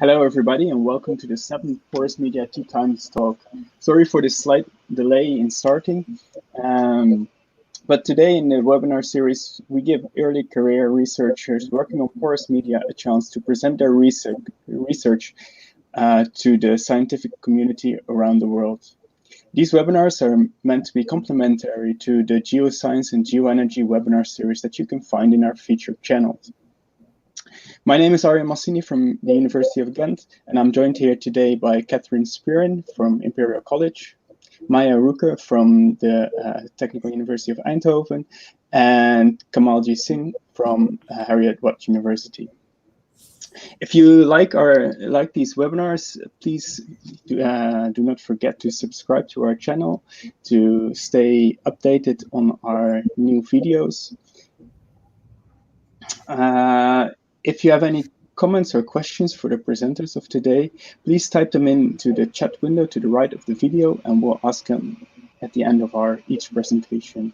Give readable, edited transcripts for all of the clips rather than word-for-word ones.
Hello, everybody, and welcome to the 7th Porous Media Tea Times talk. Sorry for the slight delay in starting, but today in the webinar series, we give early career researchers working on porous media a chance to present their research to the scientific community around the world. These webinars are meant to be complementary to the geoscience and geoenergy webinar series that you can find in our featured channels. My name is Arya Massini from the University of Ghent, and I'm joined here today by Catherine Spirin from Imperial College, Maya Ruke from the Technical University of Eindhoven, and Kamalji Singh from Harriet Watt University. If you like these webinars, please do not forget to subscribe to our channel to stay updated on our new videos. If you have any comments or questions for the presenters of today, please type them into the chat window to the right of the video, and we'll ask them at the end of each presentation.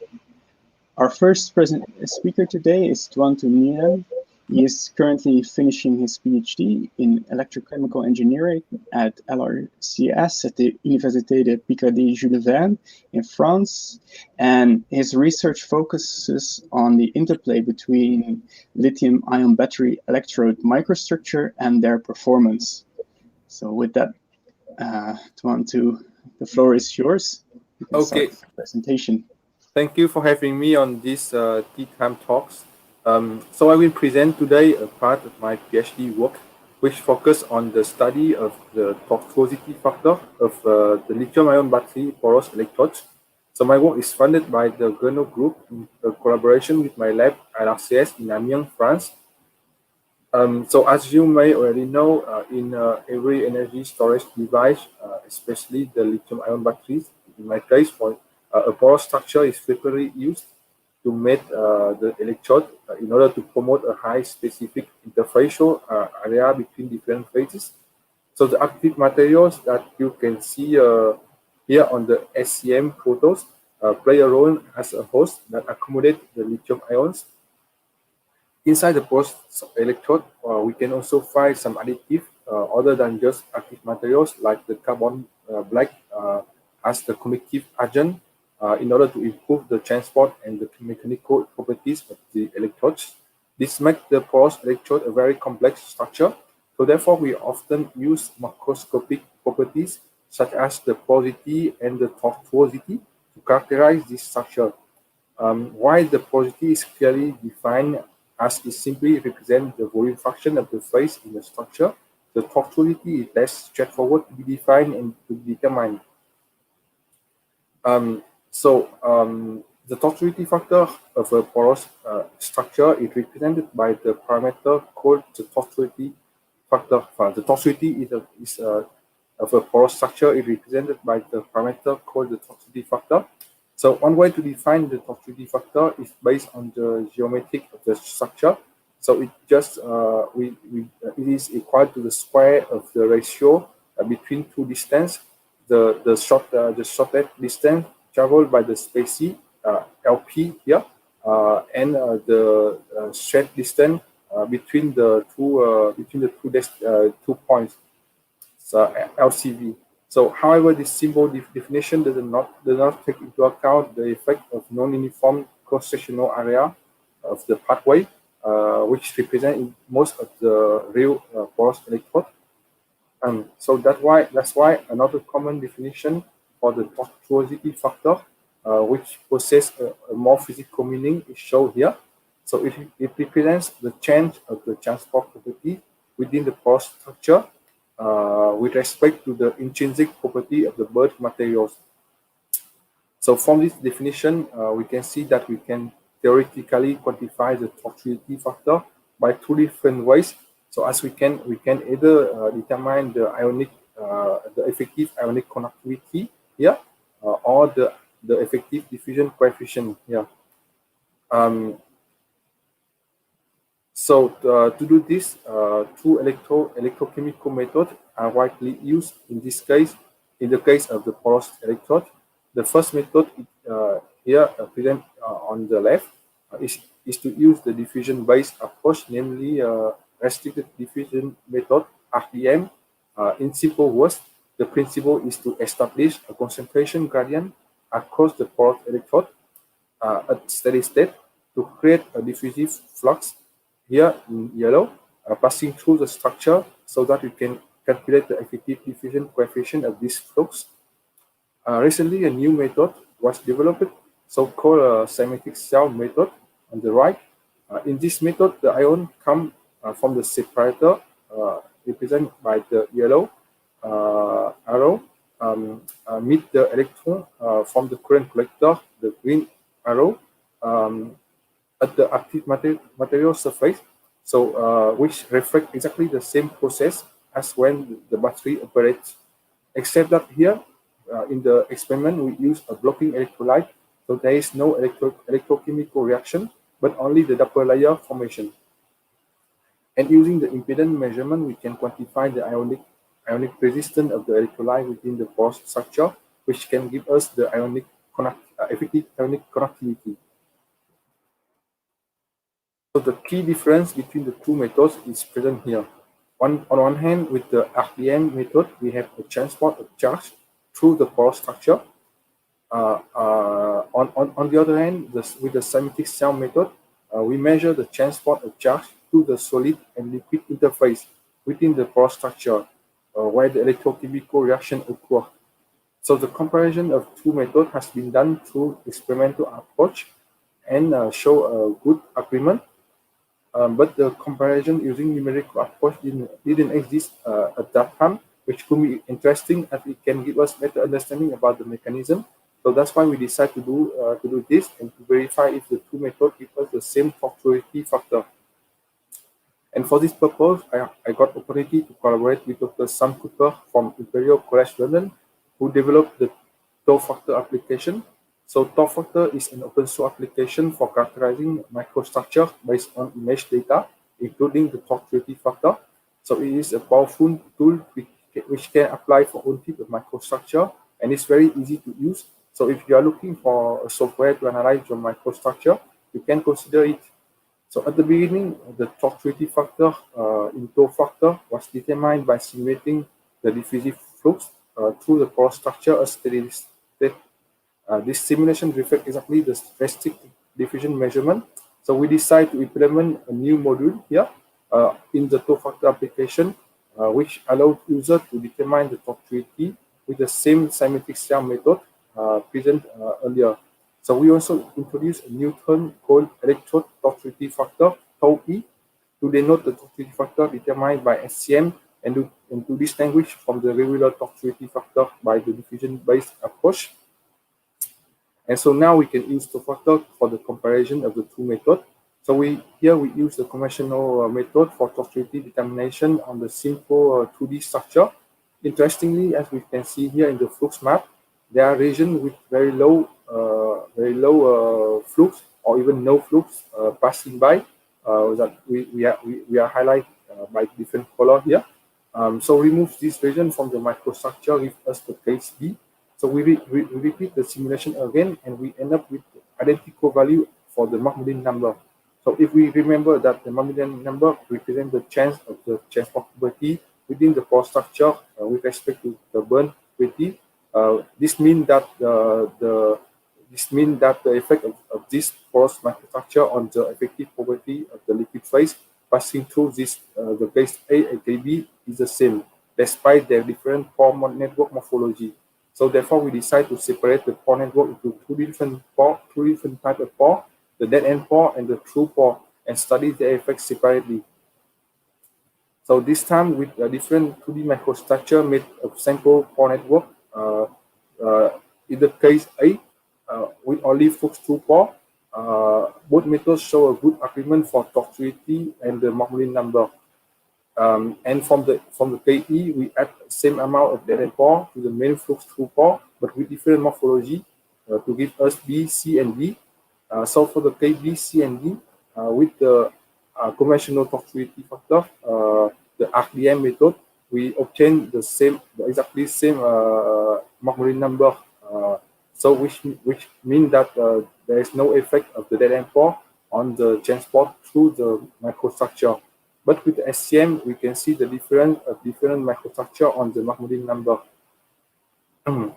Our first speaker today is Tuan-tu Nguyen. He is currently finishing his PhD in electrochemical engineering at LRCS at the Université de Picardie Jules Verne in France. And his research focuses on the interplay between lithium-ion battery electrode microstructure and their performance. So with that, Tuan-tu, the floor is yours. You can start the presentation. Thank you for having me on this Tea Time Talks. So I will present today a part of my PhD work, which focuses on the study of the tortuosity factor of the lithium-ion battery porous electrodes. So my work is funded by the Grenot Group in collaboration with my lab at LRCS in Amiens, France. So as you may already know, in every energy storage device, especially the lithium-ion batteries, in my case, for a porous structure is frequently used to mate the electrode in order to promote a high specific interfacial area between different phases. So the active materials that you can see here on the SCM photos play a role as a host that accommodate the lithium ions. Inside the porous electrode, we can also find some additive other than just active materials like the carbon black as the conductive agent in order to improve the transport and the mechanical properties of the electrodes. This makes the porous electrode a very complex structure. So therefore, we often use macroscopic properties such as the porosity and the tortuosity to characterize this structure. While the porosity is clearly defined as it simply represents the volume fraction of the phase in the structure, the tortuosity is less straightforward to be defined and to be determined. The tortuosity factor of a porous structure is represented by the parameter called the tortuosity factor. The tortuosity of a porous structure is represented by the parameter called the tortuosity factor. So one way to define the tortuosity factor is based on the geometry of the structure. So it just it is equal to the square of the ratio between two distances. The shortest distance traveled by the specie LP here and the straight distance between the two points, so LCV. So, however, this symbol definition does not take into account the effect of non-uniform cross-sectional area of the pathway, which represent most of the real porous electrode. So that's why another common definition for the tortuosity factor, which possesses a more physical meaning, is shown here. So it represents the change of the transport property within the porous structure with respect to the intrinsic property of the birth materials. So from this definition, we can see that we can theoretically quantify the tortuosity factor by two different ways. So as we can either determine the effective ionic conductivity here, or the effective diffusion coefficient here. To do this, two electrochemical methods are widely used in this case. In the case of the porous electrode, the first method here present on the left is to use the diffusion-based approach, namely restricted diffusion method RDM. In simple words, the principle is to establish a concentration gradient across the porous electrode at steady state to create a diffusive flux here in yellow, passing through the structure so that you can calculate the effective diffusion coefficient of this flux. Recently, a new method was developed, so-called cymatic cell method on the right. In this method, the ion come from the separator, represented by the yellow arrow, meet the electron from the current collector, the green arrow, at the active material surface, so which reflect exactly the same process as when the battery operates, except that here in the experiment we use a blocking electrolyte, so there is no electrochemical reaction, but only the double layer formation. And using the impedance measurement, we can quantify the ionic resistance of the electrolyte within the porous structure, which can give us the effective ionic conductivity. So the key difference between the two methods is present here. On one hand, with the RDM method, we have a transport of charge through the porous structure. On the other hand, with the cymatic cell method, we measure the transport of charge to the solid and liquid interface within the porous structure, where the electrochemical reaction occurs. So the comparison of two methods has been done through experimental approach and show a good agreement. But the comparison using numerical approach didn't exist at that time, which could be interesting as it can give us better understanding about the mechanism. So that's why we decided to do this and to verify if the two methods give us the same tortuosity factor. And for this purpose, I got opportunity to collaborate with Dr. Sam Cooper from Imperial College London, who developed the tau factor application. So tau factor is an open source application for characterizing microstructure based on image data, including the tortuosity factor. So it is a powerful tool which can apply for all types of microstructure, and it's very easy to use. So if you are looking for a software to analyze your microstructure, you can consider it. So at the beginning, the tortuosity factor in tau factor was determined by simulating the diffusive flux through the porous structure as steady state. This simulation reflects exactly the static diffusion measurement. So we decided to implement a new module here in the tau factor application, which allowed users to determine the tortuosity with the same cymatic cell method present earlier. So we also introduced a new term called electrode tortuosity factor, tau-E, to denote the tortuosity factor determined by SCM and to distinguish from the regular tortuosity factor by the diffusion-based approach. And so now we can use tau factor for the comparison of the two methods. So here we use the conventional method for tortuosity determination on the simple 2D structure. Interestingly, as we can see here in the flux map, there are regions with very low flux or even no flux passing by that we are highlighted by different color here. So remove this region from the microstructure, give us the case B. So we repeat the simulation again, and we end up with identical value for the Mach-Mullin number. So if we remember that the Mach-Mullin number represents the chance of the transport probability within the porous structure with respect to the burn probability, this means that the effect of this porous microstructure on the effective probability of the liquid phase passing through this the case A and case B is the same, despite their different pore network morphology. So therefore, we decide to separate the pore network into two different types of pore, the dead end pore and the through pore, and study their effects separately. So this time with a different 2D microstructure made of sample pore network. In the case A, with only flux through pore, both methods show a good agreement for tortuosity and the Mach-Mullin number. And from the KE, we add the same amount of dead end pore to the main flux through pore, but with different morphology to give us B, C, and D. So for the KB, C, and D, with the conventional tortuosity factor, the RDM method, we obtain the exactly same Mach-Mullin number. So which means that there is no effect of the dead end pore on the transport through the microstructure. But with the SCM, we can see the different microstructure on the Mahmoudin number.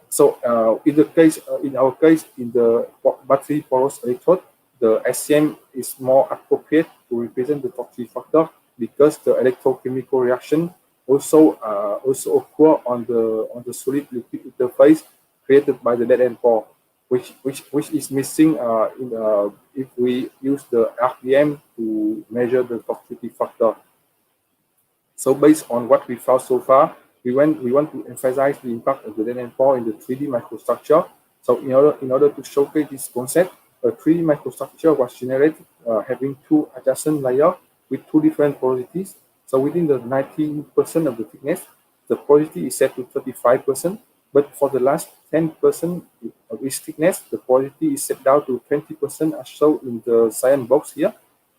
So in our case, in the battery porous electrode, the SCM is more appropriate to represent the toxicity factor because the electrochemical reaction also occur on the solid liquid interface created by the dead end pore, which is missing if we use the RDM to measure the toxicity factor. So based on what we found so far, we want to emphasize the impact of the dead end pore in the 3D microstructure. So in order to showcase this concept, a 3D microstructure was generated having two adjacent layers with two different porosities. So within the 19% of the thickness, the porosity is set to 35%, but for the last 10% of each thickness, the porosity is set down to 20% as shown in the cyan box here.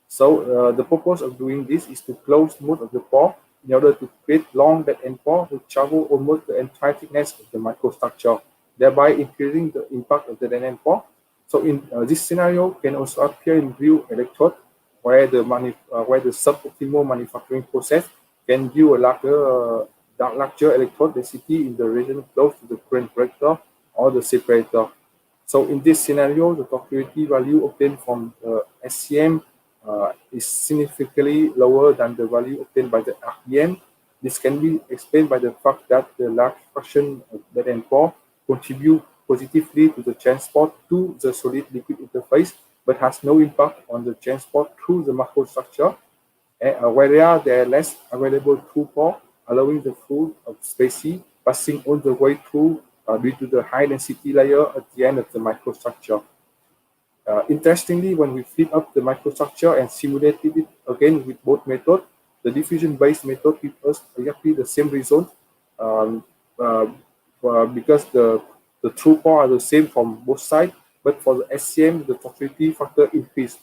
So the purpose of doing this is to close most of the pore in order to create long dead end pore which travel almost the entire thickness of the microstructure, thereby increasing the impact of the dead end pore. So in this scenario can also appear in blue electrode, where the suboptimal manufacturing process can give a larger electrode density in the region close to the current breaker or the separator. So in this scenario, the toxicity value obtained from SCM is significantly lower than the value obtained by the RDM. This can be explained by the fact that the large fraction of dead end pore contribute positively to the transport to the solid liquid interface, but has no impact on the transport through the macrostructure, where there are less available through pore, allowing the flow of species passing all the way through due to the high density layer at the end of the microstructure. Interestingly, when we flip up the microstructure and simulated it again with both methods, the diffusion-based method gives us exactly the same result because the true pore are the same from both sides, but for the SCM, the toxicity factor increased.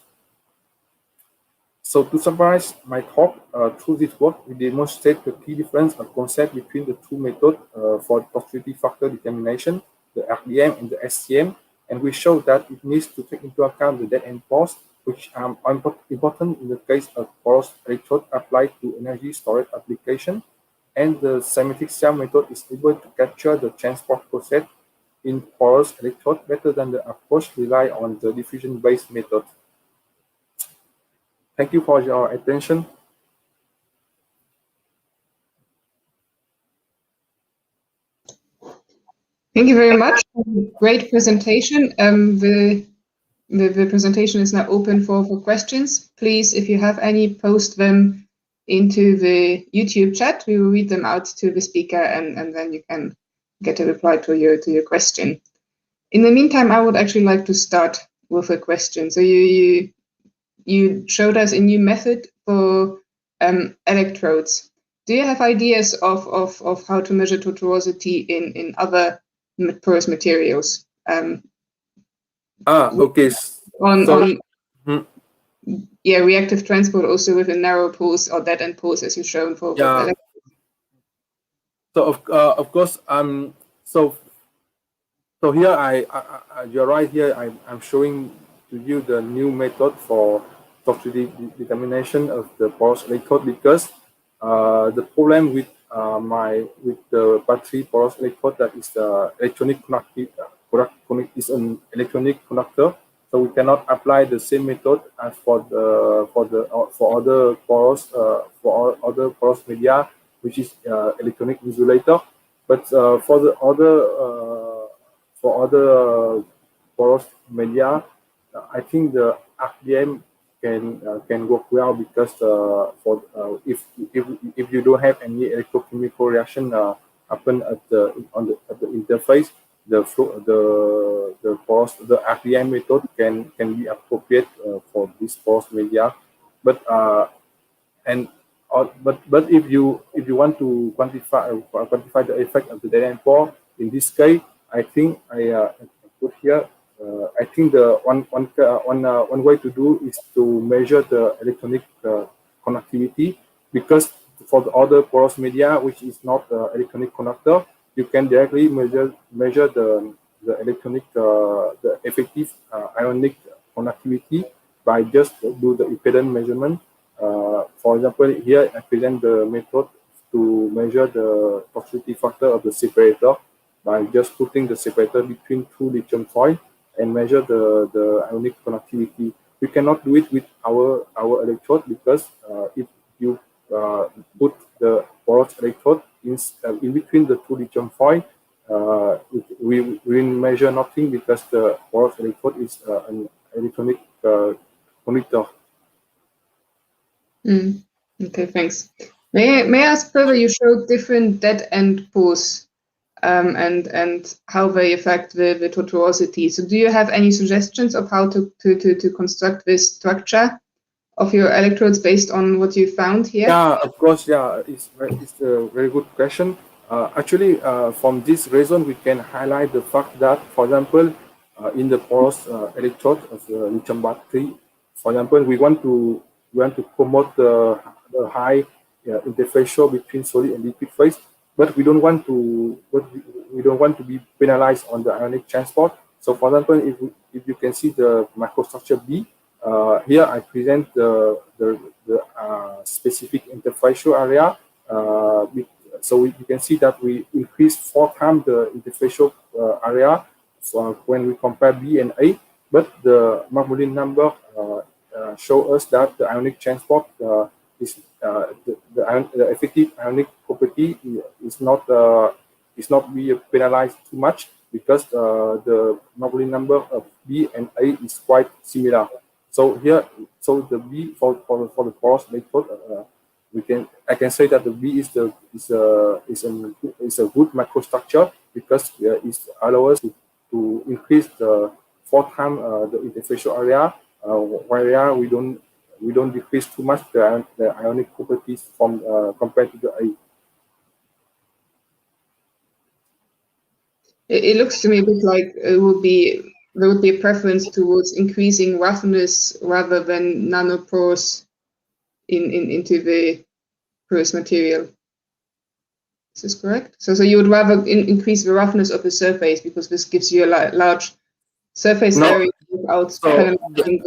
So to summarize my talk, through this work, we demonstrate the key difference of concept between the two methods for toxicity factor determination, the RDM and the SCM, and we show that it needs to take into account the dead end pores, which are important in the case of porous electrode applied to energy storage application, and the cymatic cell method is able to capture the transport process in porous electrode better than the approach rely on the diffusion-based method. Thank you for your attention. Thank you very much. Great presentation. The presentation is now open for questions. Please, if you have any, post them into the YouTube chat. We will read them out to the speaker, and then you can get a reply to your question. In the meantime, I would actually like to start with a question. So you showed us a new method for electrodes. Do you have ideas of how to measure tortuosity in other porous materials? Okay. Reactive transport also with a narrow pulse or dead end pulse, as you've shown for electrodes. So of course, so here you're right here. I'm showing to you the new method for toxicity determination of the porous electrode, because the problem with the battery porous electrode, that is the electronic is an electronic conductor, so we cannot apply the same method as for other porous media, which is electronic insulator. But for the other porous media, I think the RDM can work well, because if you don't have any electrochemical reaction happen at the interface, the RDM method can be appropriate for this porous media. But if you want to quantify the effect of the dead end pore, in this case, I think I put here. I think the one way to do is to measure the electronic conductivity, because for the other porous media, which is not electronic conductor, you can directly measure the electronic the effective ionic conductivity by just do the impedance measurement For example, here I present the method to measure the toxicity factor of the separator by just putting the separator between two lithium foil and measure the ionic conductivity. We cannot do it with our electrode because if you put the porous electrode in between the two lithium foil, we will measure nothing because the porous electrode is an electronic conductor. Okay, thanks. May I ask further? You showed different dead end pores and how they affect the tortuosity. So, do you have any suggestions of how to construct this structure of your electrodes based on what you found here? Yeah, of course. Yeah, it's a very good question. Actually, from this reason, we can highlight the fact that, for example, in the porous electrode of the lithium battery, for example, we want to promote the high interfacial between solid and liquid phase, but we don't want to be penalized on the ionic transport. So, for example, if you can see the microstructure B, here I present the specific interfacial area. So you can see that we increase 4 times the interfacial area when we compare B and A, but the Mark-Moulin number show us that the ionic transport is the effective ionic property is not be penalized too much because the Mark-Moulin number of B and A is quite similar. So here, so the B for the porous electrode, I can say that the B is a good microstructure because it allows us to increase the 4 times the interfacial area, where we don't decrease too much the ionic properties from compared to the A. It looks to me a bit like there would be a preference towards increasing roughness rather than nanopores into the porous material. Is this correct? So you would rather increase the roughness of the surface because this gives you a large surface area without penalizing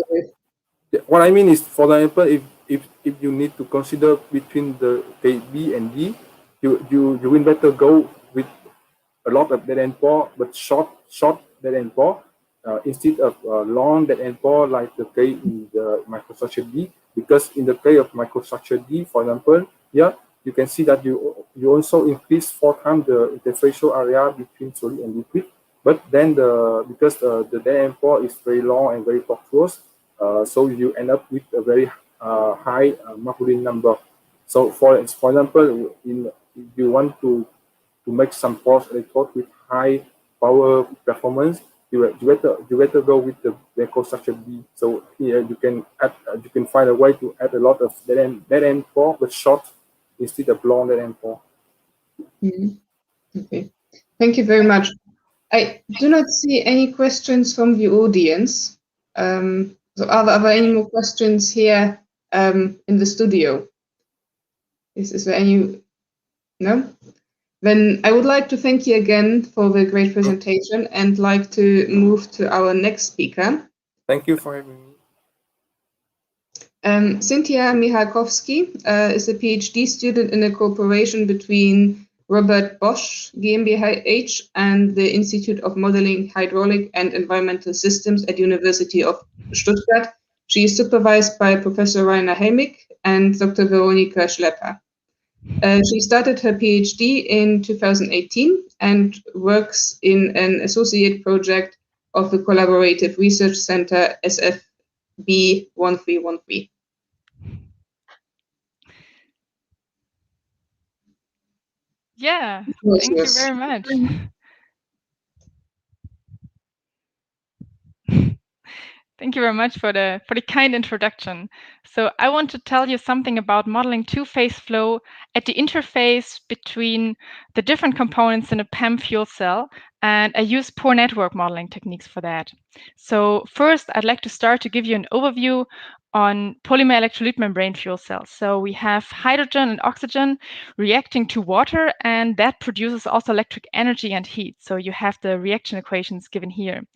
the... What I mean is, for example, if you need to consider between the B and D, you will better go with a lot of dead end pore, but short dead end pore, instead of long dead end pore like the K in the microstructure D. Because in the K of microstructure D, for example, here you can see that you also increase 4 times the interfacial area between solid and liquid. But then because the dead end pore is very long and very tortuous, so you end up with a very high Mark-Moulin number. So for example, if you want to make some porous electrode with high power performance, you better go with the microstructure B. So here you can find a way to add a lot of dead end pore, but short instead of long dead end pore. Okay, thank you very much. I do not see any questions from the audience. So are there any more questions here in the studio? Is there any? No? Then I would like to thank you again for the great presentation and like to move to our next speaker. Thank you for having me. Cynthia Michalkowski is a PhD student in a cooperation between Robert Bosch GmbH and the Institute of Modeling Hydraulic and Environmental Systems at University of Stuttgart. She is supervised by Professor Rainer Helmig and Dr. Veronika Schlepper. She started her PhD in 2018 and works in an associate project of the Collaborative Research Center SFB 1313. Yeah, thank you very much. Thank you very much for the kind introduction. So I want to tell you something about modeling two-phase flow at the interface between the different components in a PEM fuel cell, and I use pore network modeling techniques for that. So first, I'd like to start to give you an overview on polymer electrolyte membrane fuel cells. So we have hydrogen and oxygen reacting to water, and that produces also electric energy and heat. So you have the reaction equations given here.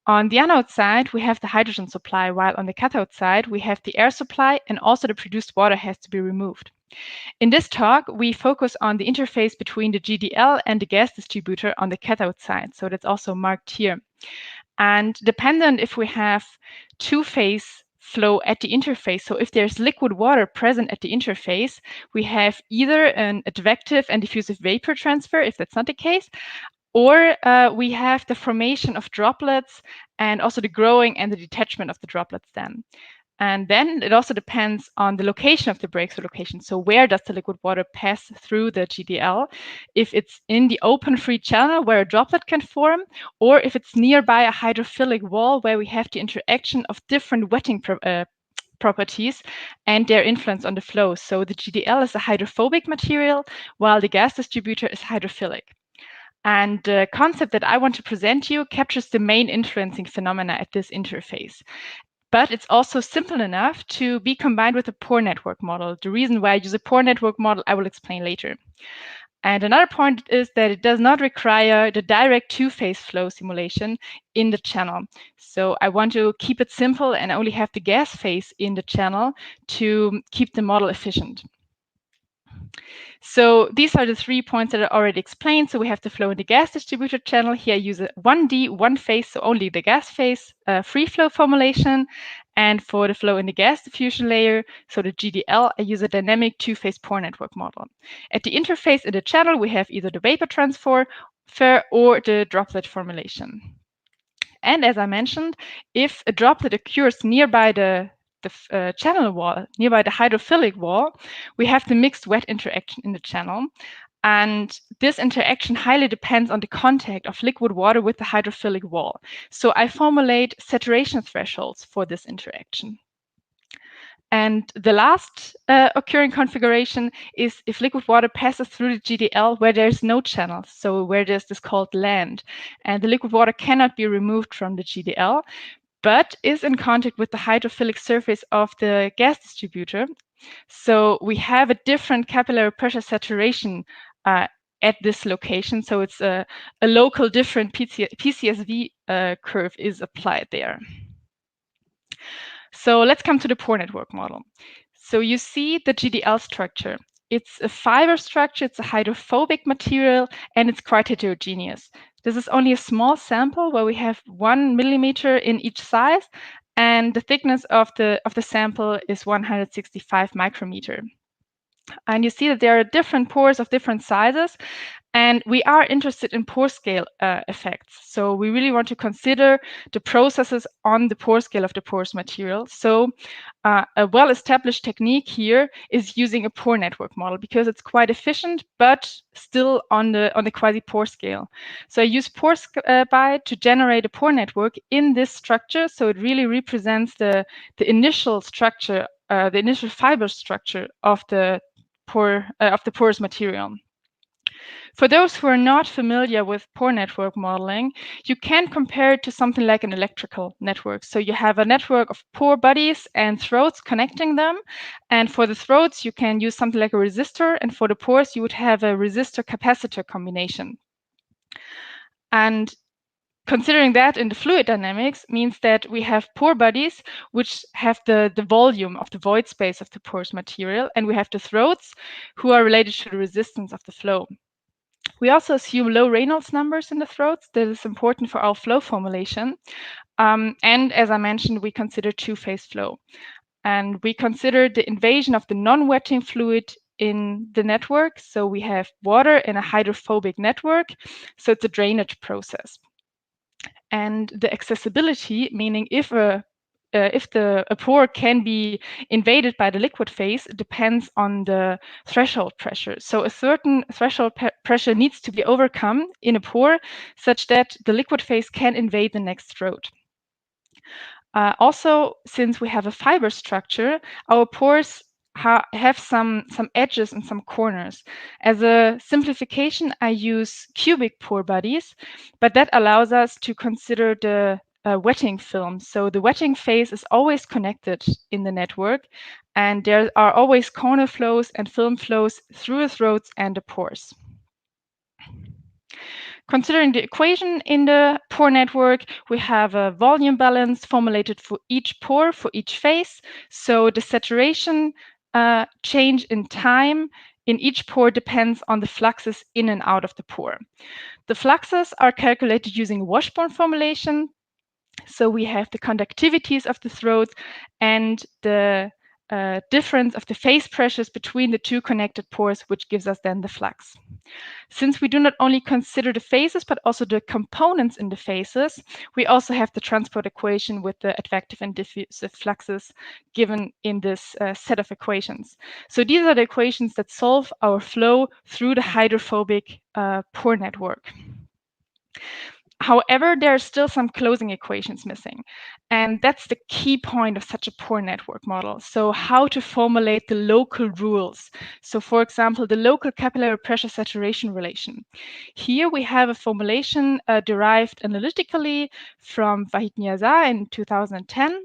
On the anode side, we have the hydrogen supply, while on the cathode side, we have the air supply, and also the produced water has to be removed. In this talk, we focus on the interface between the GDL and the gas distributor on the cathode side, so that's also marked here. And dependent if we have two-phase flow at the interface, so if there's liquid water present at the interface, we have either an advective and diffusive vapor transfer, if that's not the case, or we have the formation of droplets and also the growing and the detachment of the droplets then. And then it also depends on the location of the breakthrough location. So where does the liquid water pass through the GDL? If it's in the open free channel where a droplet can form, or if it's nearby a hydrophilic wall where we have the interaction of different wetting properties and their influence on the flow. So the GDL is a hydrophobic material, while the gas distributor is hydrophilic. And the concept that I want to present to you captures the main influencing phenomena at this interface. But it's also simple enough to be combined with a pore network model. The reason why I use a pore network model, I will explain later. And another point is that it does not require the direct two-phase flow simulation in the channel. So I want to keep it simple and only have the gas phase in the channel to keep the model efficient. So these are the 3 points that I already explained. So we have the flow in the gas distributor channel. Here I use a 1D, one phase, so only the gas phase free flow formulation. And for the flow in the gas diffusion layer, so the GDL, I use a dynamic two-phase pore network model. At the interface in the channel, we have either the vapor transfer or the droplet formulation. And as I mentioned, if a droplet occurs nearby the channel wall, nearby the hydrophilic wall, we have the mixed wet interaction in the channel. And this interaction highly depends on the contact of liquid water with the hydrophilic wall. So I formulate saturation thresholds for this interaction. And the last occurring configuration is if liquid water passes through the GDL where there's no channel, so where there's this called land. And the liquid water cannot be removed from the GDL, but is in contact with the hydrophilic surface of the gas distributor. So we have a different capillary pressure saturation at this location. So it's a local different PCSV curve is applied there. So let's come to the pore network model. So you see the GDL structure. It's a fiber structure, it's a hydrophobic material, and it's quite heterogeneous. This is only a small sample where we have 1 millimeter in each size, and the thickness of the sample is 165 micrometer. And you see that there are different pores of different sizes, and we are interested in pore scale effects. So we really want to consider the processes on the pore scale of the porous material. So a well-established technique here is using a pore network model because it's quite efficient, but still on the quasi-pore scale. So I use PoreSpy to generate a pore network in this structure. So it really represents the initial structure, the initial fiber structure of the porous material. For those who are not familiar with pore network modeling, you can compare it to something like an electrical network. So you have a network of pore bodies and throats connecting them. And for the throats, you can use something like a resistor. And for the pores, you would have a resistor-capacitor combination. And considering that in the fluid dynamics means that we have pore bodies which have the volume of the void space of the porous material, and we have the throats who are related to the resistance of the flow. We also assume low Reynolds numbers in the throats. That is important for our flow formulation. And as I mentioned, we consider two-phase flow. And we consider the invasion of the non-wetting fluid in the network. So we have water in a hydrophobic network. So it's a drainage process. And the accessibility, meaning if a pore can be invaded by the liquid phase, depends on the threshold pressure. So a certain threshold pressure needs to be overcome in a pore such that the liquid phase can invade the next throat. Also, since we have a fiber structure, our pores have some edges and some corners. As a simplification, I use cubic pore bodies, but that allows us to consider the wetting film. So the wetting phase is always connected in the network, and there are always corner flows and film flows through the throats and the pores. Considering the equation in the pore network, we have a volume balance formulated for each pore, for each phase. So the saturation change in time in each pore depends on the fluxes in and out of the pore. The fluxes are calculated using Washburn formulation. So we have the conductivities of the throat and the difference of the phase pressures between the two connected pores, which gives us then the flux. Since we do not only consider the phases, but also the components in the phases, we also have the transport equation with the advective and diffusive fluxes given in this set of equations. So these are the equations that solve our flow through the hydrophobic pore network. However, there are still some closing equations missing, and that's the key point of such a pore network model. So how to formulate the local rules. So for example, the local capillary pressure saturation relation. Here we have a formulation derived analytically from Vahid Niaza in 2010.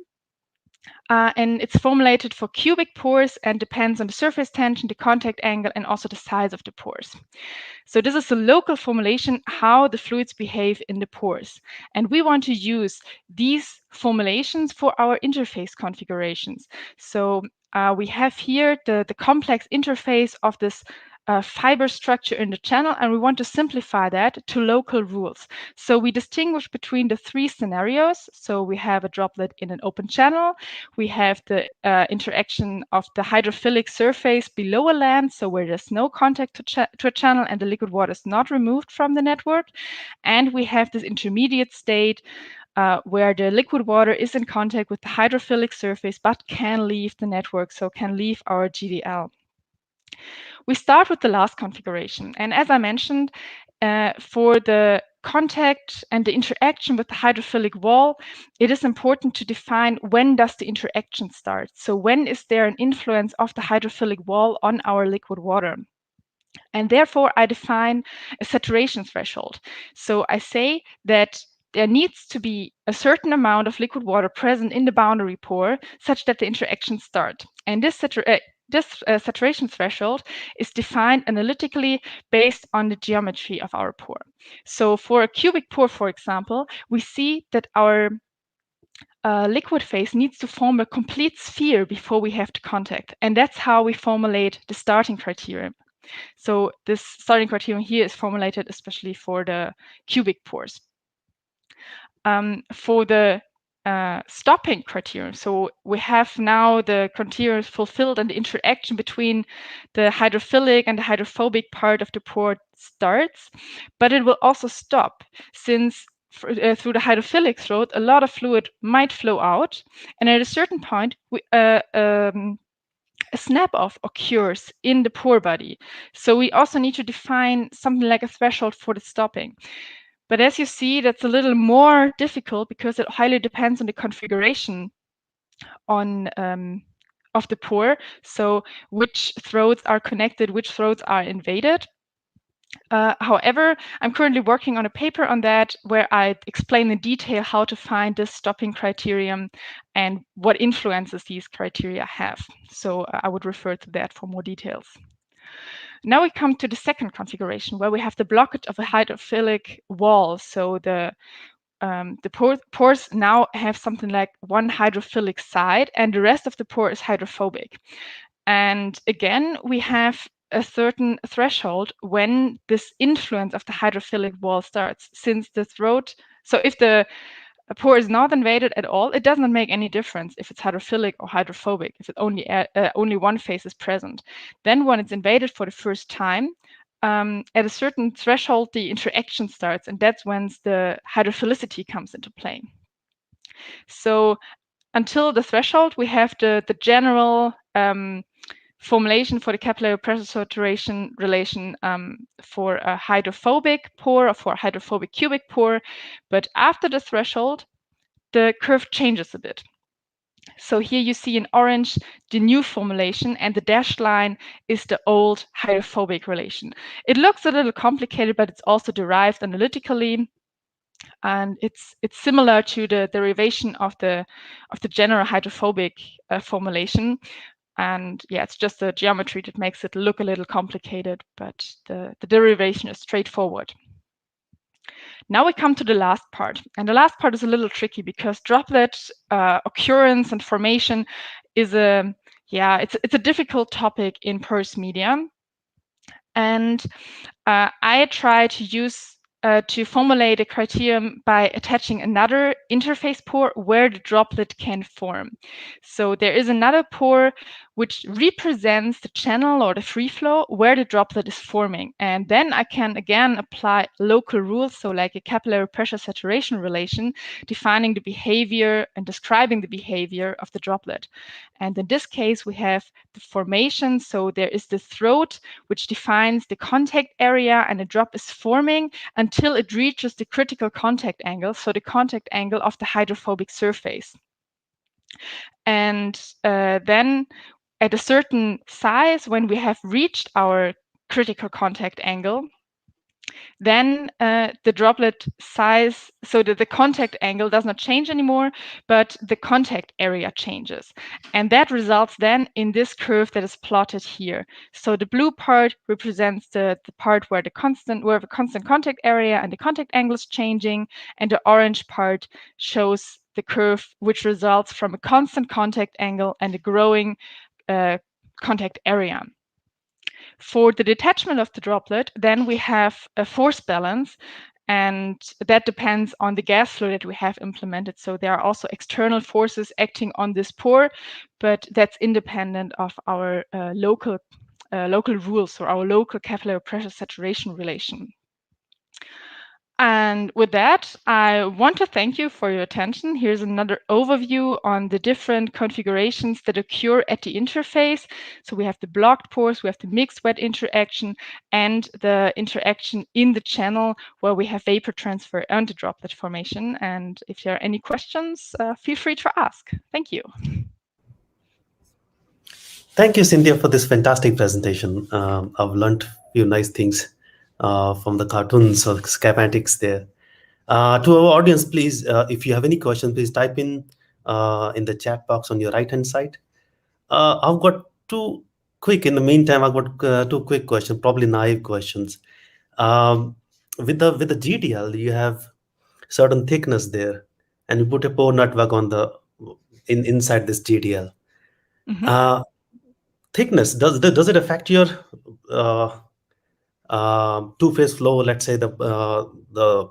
And it's formulated for cubic pores and depends on the surface tension, the contact angle, and also the size of the pores. So this is a local formulation, how the fluids behave in the pores. And we want to use these formulations for our interface configurations. So we have here the complex interface of this fiber structure in the channel, and we want to simplify that to local rules. So we distinguish between the three scenarios. So we have a droplet in an open channel. We have the interaction of the hydrophilic surface below a land, so where there's no contact to a channel and the liquid water is not removed from the network. And we have this intermediate state where the liquid water is in contact with the hydrophilic surface but can leave the network, so can leave our GDL. We start with the last configuration. And as I mentioned, for the contact and the interaction with the hydrophilic wall, it is important to define when does the interaction start. So when is there an influence of the hydrophilic wall on our liquid water? And therefore, I define a saturation threshold. So I say that there needs to be a certain amount of liquid water present in the boundary pore such that the interactions start. And this saturation threshold is defined analytically based on the geometry of our pore. So for a cubic pore, for example, we see that our liquid phase needs to form a complete sphere before we have the contact. And that's how we formulate the starting criterion. So this starting criterion here is formulated especially for the cubic pores. For the stopping criterion, so we have now the criteria fulfilled and the interaction between the hydrophilic and the hydrophobic part of the pore starts, but it will also stop since through the hydrophilic throat, a lot of fluid might flow out, and at a certain point, a snap-off occurs in the pore body. So we also need to define something like a threshold for the stopping. But as you see, that's a little more difficult because it highly depends on the configuration of the pore. So which throats are connected, which throats are invaded. However, I'm currently working on a paper on that where I explain in detail how to find this stopping criterion and what influences these criteria have. So I would refer to that for more details. Now we come to the second configuration where we have the blockage of a hydrophilic wall. So the pores now have something like one hydrophilic side and the rest of the pore is hydrophobic. And again, we have a certain threshold when this influence of the hydrophilic wall starts, since the throat, so if the pore is not invaded at all, it does not make any difference if it's hydrophilic or hydrophobic, if it only one phase is present. Then when it's invaded for the first time, at a certain threshold, the interaction starts, and that's when the hydrophilicity comes into play. So until the threshold, we have the general formulation for the capillary pressure saturation relation for a hydrophobic pore or for a hydrophobic cubic pore. But after the threshold, the curve changes a bit. So here you see in orange the new formulation, and the dashed line is the old hydrophobic relation. It looks a little complicated, but it's also derived analytically, and it's similar to the derivation of the general hydrophobic formulation. And yeah, it's just the geometry that makes it look a little complicated, but the derivation is straightforward. Now we come to the last part, and the last part is a little tricky because droplet occurrence and formation is it's a difficult topic in porous media, and I try to use to formulate a criterion by attaching another interface pore where the droplet can form. So there is another pore which represents the channel or the free flow where the droplet is forming. And then I can again apply local rules, so like a capillary pressure saturation relation, defining the behavior and describing the behavior of the droplet. And in this case, we have the formation. So there is the throat, which defines the contact area, and a drop is forming until it reaches the critical contact angle, so the contact angle of the hydrophobic surface. And then at a certain size, when we have reached our critical contact angle, then the droplet size, so that the contact angle does not change anymore, but the contact area changes. And that results then in this curve that is plotted here. So the blue part represents the part where the constant contact area and the contact angle is changing, and the orange part shows the curve which results from a constant contact angle and a growing contact area. For the detachment of the droplet, then we have a force balance, and that depends on the gas flow that we have implemented. So there are also external forces acting on this pore, but that's independent of our local rules, or our local capillary pressure saturation relation. And with that, I want to thank you for your attention. Here's another overview on the different configurations that occur at the interface. So we have the blocked pores, we have the mixed wet interaction, and the interaction in the channel where we have vapor transfer and the droplet formation. And if there are any questions, feel free to ask. Thank you. Thank you, Cynthia, for this fantastic presentation. I've learned a few nice things from the cartoons or schematics there. To our audience, please, if you have any questions, please type in the chat box on your right-hand side. I've got in the meantime, I've got two quick questions, probably naive questions. With the GDL, you have certain thickness there, and you put a pore network on inside this GDL. Mm-hmm. Thickness, does it affect your two-phase flow? Let's say the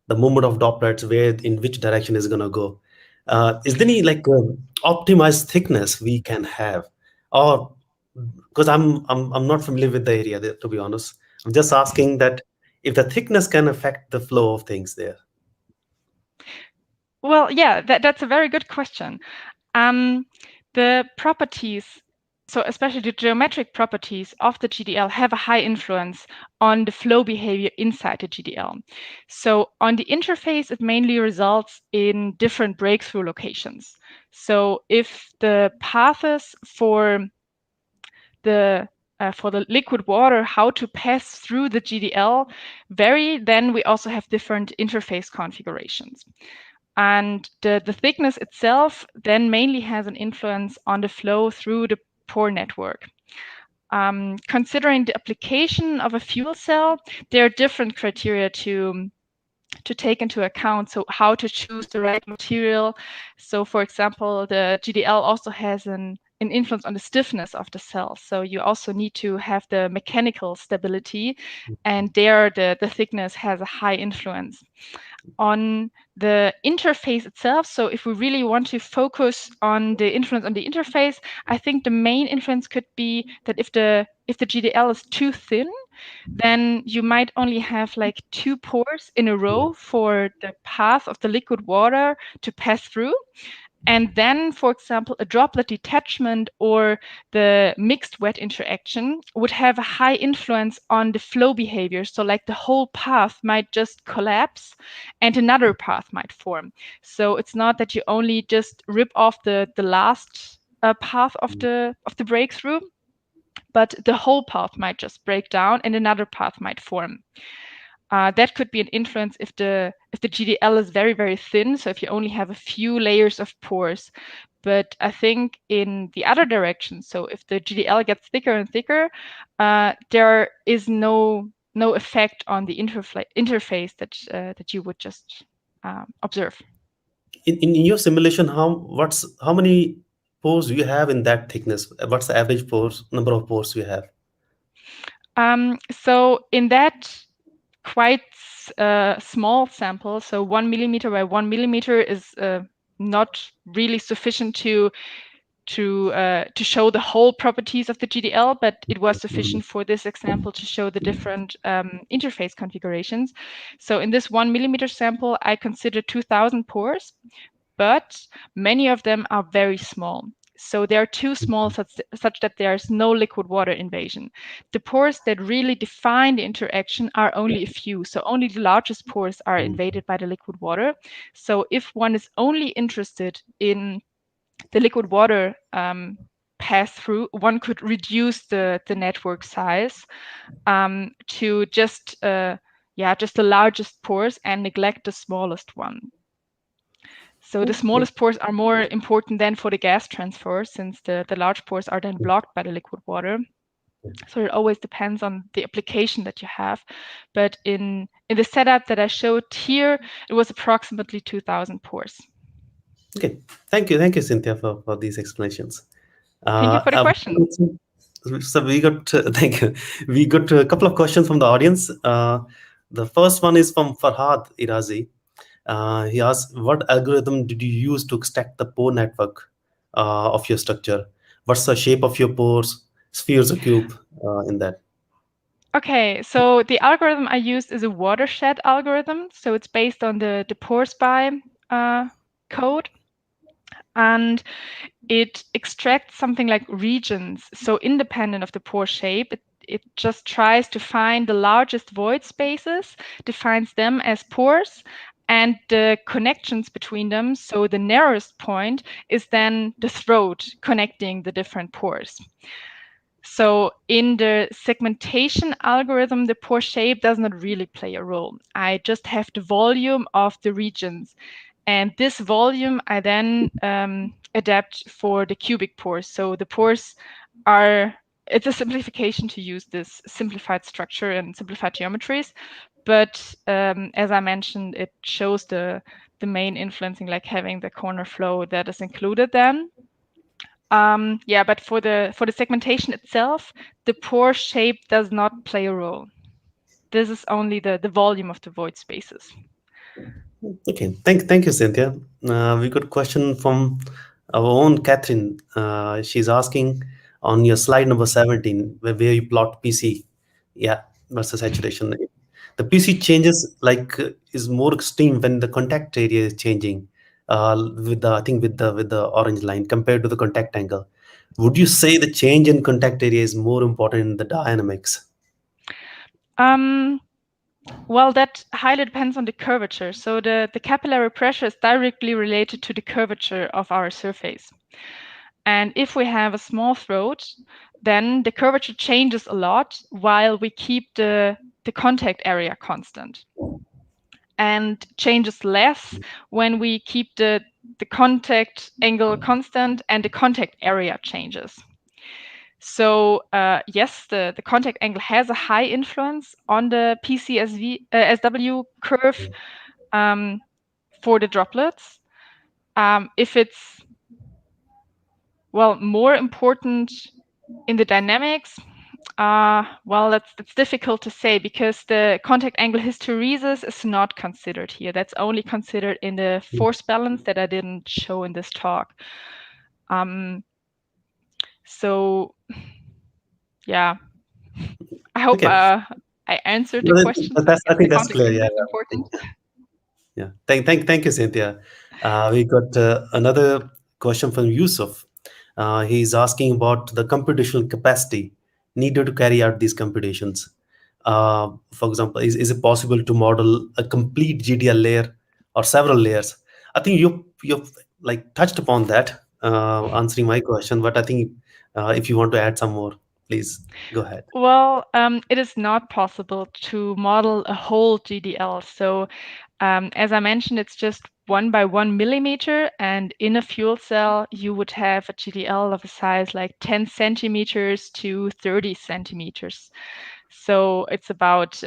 movement of droplets, in which direction is going to go. Is there any optimized thickness we can have, or because I'm not familiar with the area there, to be honest. I'm just asking that if the thickness can affect the flow of things there. Well, yeah, that's a very good question. The properties, so especially the geometric properties of the GDL, have a high influence on the flow behavior inside the GDL. So on the interface, it mainly results in different breakthrough locations. So if the paths for the liquid water, how to pass through the GDL vary, then we also have different interface configurations. And the thickness itself then mainly has an influence on the flow through the pore network. Considering the application of a fuel cell, there are different criteria to take into account. So how to choose the right material. So for example, the GDL also has an influence on the stiffness of the cell. So you also need to have the mechanical stability, and there the thickness has a high influence. On the interface itself, so if we really want to focus on the influence on the interface, I think the main influence could be that if the GDL is too thin, then you might only have like 2 pores in a row for the path of the liquid water to pass through. And then, for example, a droplet detachment or the mixed wet interaction would have a high influence on the flow behavior. So like the whole path might just collapse and another path might form. So it's not that you only just rip off the last path of the breakthrough, but the whole path might just break down and another path might form. That could be an influence if the GDL is very, very thin, so if you only have a few layers of pores. But I think in the other direction, so if the GDL gets thicker and thicker, there is no no effect on the interface that you would just observe. In your simulation, how many pores do you have in that thickness? What's the average pores number of pores you have? So in that quite small sample, so 1 millimeter by 1 millimeter is not really sufficient to show the whole properties of the GDL, but it was sufficient for this example to show the different interface configurations. So in this 1 millimeter sample, I consider 2,000 pores, but many of them are very small. So they are too small such that there is no liquid water invasion. The pores that really define the interaction are only a few. So only the largest pores are invaded by the liquid water. So if one is only interested in the liquid water pass through, one could reduce the network size to just the largest pores and neglect the smallest one. So the smallest pores are more important than for the gas transfer, since the large pores are then blocked by the liquid water. So it always depends on the application that you have. But in the setup that I showed here, it was approximately 2,000 pores. Okay, thank you, Cynthia, for these explanations. Thank you for the question. So we got thank you. We got a couple of questions from the audience. The first one is from Farhad Irazi. He asked, what algorithm did you use to extract the pore network of your structure? What's the shape of your pores, spheres or cube in that? Okay, so the algorithm I used is a watershed algorithm. So it's based on the pore spy code. And it extracts something like regions. So independent of the pore shape, it just tries to find the largest void spaces, defines them as pores, and the connections between them. So the narrowest point is then the throat connecting the different pores. So in the segmentation algorithm, the pore shape does not really play a role. I just have the volume of the regions. And this volume I then adapt for the cubic pores. So the pores it's a simplification to use this simplified structure and simplified geometries. But as I mentioned, it shows the main influencing, like having the corner flow that is included then. But for the segmentation itself, the pore shape does not play a role. This is only the volume of the void spaces. Okay, thank you, Cynthia. We got a question from our own Catherine. She's asking on your slide number 17, where you plot PC, versus saturation. The PC changes is more extreme when the contact area is changing. With the orange line compared to the contact angle. Would you say the change in contact area is more important in the dynamics? Well, that highly depends on the curvature. So the capillary pressure is directly related to the curvature of our surface. And if we have a small throat, then the curvature changes a lot while we keep the contact area constant. And changes less when we keep the contact angle constant and the contact area changes. So yes, the contact angle has a high influence on the PCSW curve for the droplets. If it's more important in the dynamics, that's difficult to say, because the contact angle hysteresis is not considered here. That's only considered in the force balance that I didn't show in this talk. So yeah, I hope I answered the question. I think that's clear. Yeah. Important. Yeah. Thank you, Cynthia. We got another question from Yusuf. He's asking about the computational capacity needed to carry out these computations. For example, is it possible to model a complete GDL layer or several layers? I think you've touched upon that, answering my question. But I think if you want to add some more, please go ahead. Well, it is not possible to model a whole GDL. So as I mentioned, it's just 1 by 1 millimeter, and in a fuel cell you would have a GDL of a size like 10 centimeters to 30 centimeters. So it's about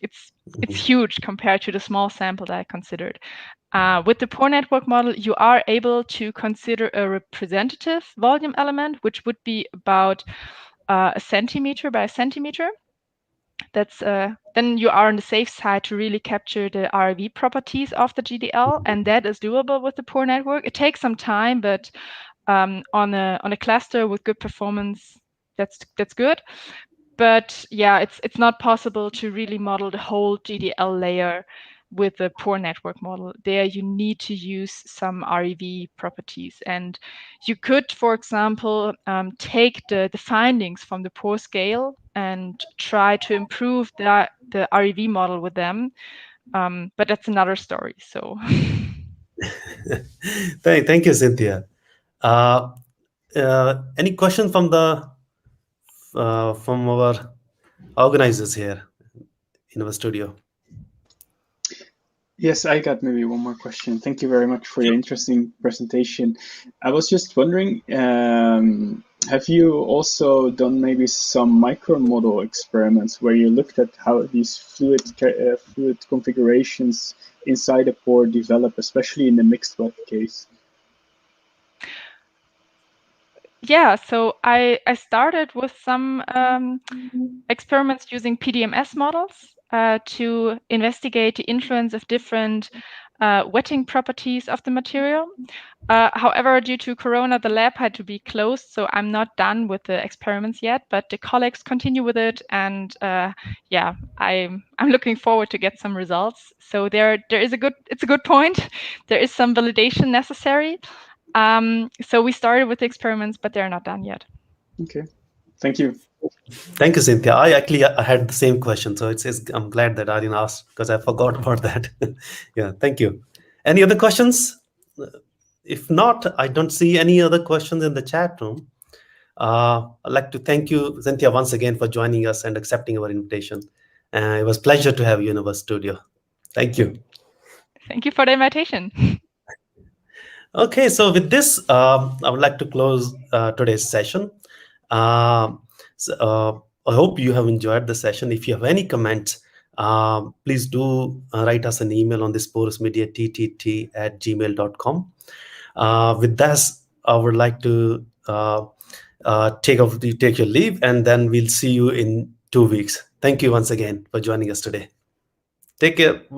it's huge compared to the small sample that I considered. With the pore network model, you are able to consider a representative volume element, which would be about a centimeter by a centimeter. That's then you are on the safe side to really capture the REV properties of the GDL, and that is doable with the pore network. It takes some time, but on a cluster with good performance, that's good. But yeah, it's not possible to really model the whole GDL layer with the pore network model. There you need to use some REV properties, and you could, for example, take the findings from the pore scale and try to improve the REV model with them. But that's another story. So Thank you, Cynthia. Any question from from our organizers here in our studio? Yes, I got maybe one more question. Thank you very much for your interesting presentation. I was just wondering, have you also done maybe some micro model experiments where you looked at how these fluid configurations inside a pore develop, especially in the mixed wet case? Yeah, so I started with some experiments using PDMS models to investigate the influence of different wetting properties of the material. However, due to Corona, the lab had to be closed, so I'm not done with the experiments yet. But the colleagues continue with it, and yeah, I'm looking forward to get some results. So it's a good point. There is some validation necessary. So we started with the experiments, but they're not done yet. Okay, thank you. Thank you, Cynthia. I had the same question, so I'm glad that Aryan asked because I forgot about that. Yeah, thank you. Any other questions? If not, I don't see any other questions in the chat room. I'd like to thank you, Cynthia, once again for joining us and accepting our invitation. It was a pleasure to have you in our studio. Thank you. Thank you for the invitation. Okay, so with this, I would like to close today's session. I hope you have enjoyed the session. If you have any comments, please do write us an email on this porusmediattt@gmail.com. With this, I would like to take your leave, and then we'll see you in 2 weeks. Thank you once again for joining us today. Take care.